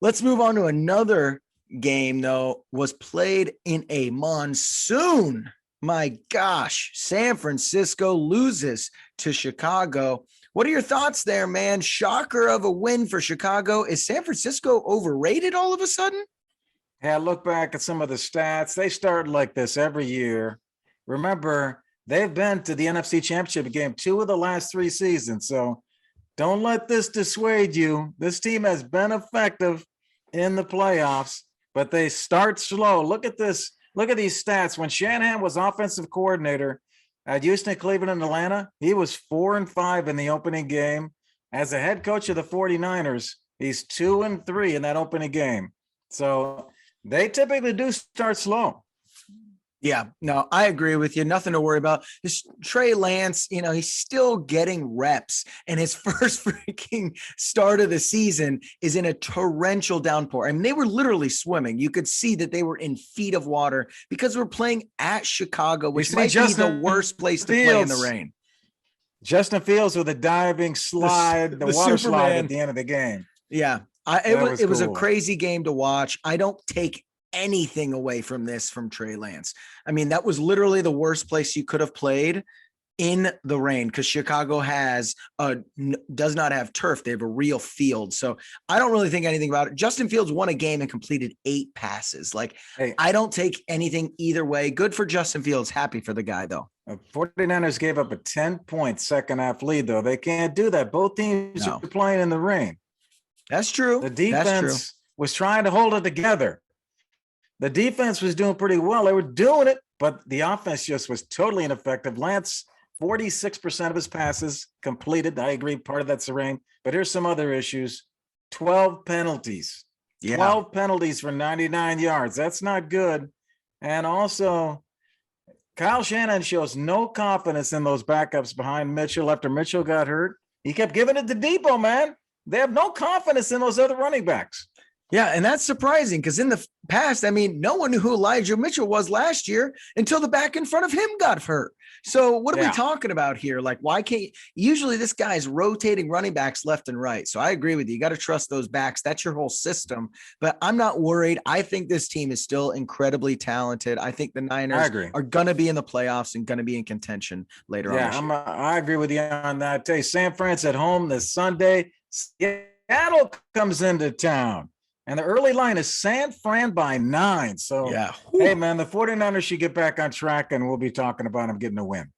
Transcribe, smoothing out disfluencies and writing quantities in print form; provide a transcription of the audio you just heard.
Let's move on to another game, though, was played in a monsoon. My gosh, San Francisco loses to Chicago. What are your thoughts there, man? Shocker of a win for Chicago. Is San Francisco overrated all of a sudden? Hey, I look back at some of the stats. They start like this every year. Remember, they've been to the NFC Championship game 2 of the last 3 seasons. So don't let this dissuade you. This team has been effective in the playoffs, but they start slow. Look at this. Look at these stats. When Shanahan was offensive coordinator at Houston, Cleveland, and Atlanta, he was 4-5 in the opening game. As a head coach of the 49ers, he's 2-3 in that opening game. So they typically do start slow. Yeah, no, I agree with you. Nothing to worry about. This Trey Lance, he's still getting reps, and his first freaking start of the season is in a torrential downpour. I mean, they were literally swimming. You could see that they were in feet of water because we're playing at Chicago, which might be the worst place to play in the rain. Justin Fields with a diving slide, the water Superman slide at the end of the game. Yeah, it was a crazy game to watch. I don't take anything away from this from Trey Lance. I mean, that was literally the worst place you could have played in the rain because Chicago does not have turf. They have a real field. So I don't really think anything about it. Justin Fields won a game and completed 8 passes. I don't take anything either way. Good for Justin Fields. Happy for the guy, though. 49ers gave up a 10-point second half lead, though. They can't do that. Both teams are playing in the rain. That's true. The defense was trying to hold it together. The defense was doing pretty well. They were doing it, but the offense just was totally ineffective. Lance, 46% of his passes completed. I agree. Part of that's the rain, but here's some other issues. 12 penalties. Yeah. 12 penalties for 99 yards. That's not good. And also, Kyle Shanahan shows no confidence in those backups behind Mitchell after Mitchell got hurt. He kept giving it to Debo, man. They have no confidence in those other running backs. Yeah, and that's surprising because in the past, I mean, no one knew who Elijah Mitchell was last year until the back in front of him got hurt. So what are we talking about here? Why can't usually this guy's rotating running backs left and right. So I agree with you. You got to trust those backs. That's your whole system. But I'm not worried. I think this team is still incredibly talented. I think the Niners are going to be in the playoffs and going to be in contention later on. I agree with you on that. I tell you, San Fran's at home this Sunday. Seattle comes into town. And the early line is San Fran by 9. So, hey, man, the 49ers should get back on track, and we'll be talking about them getting a win.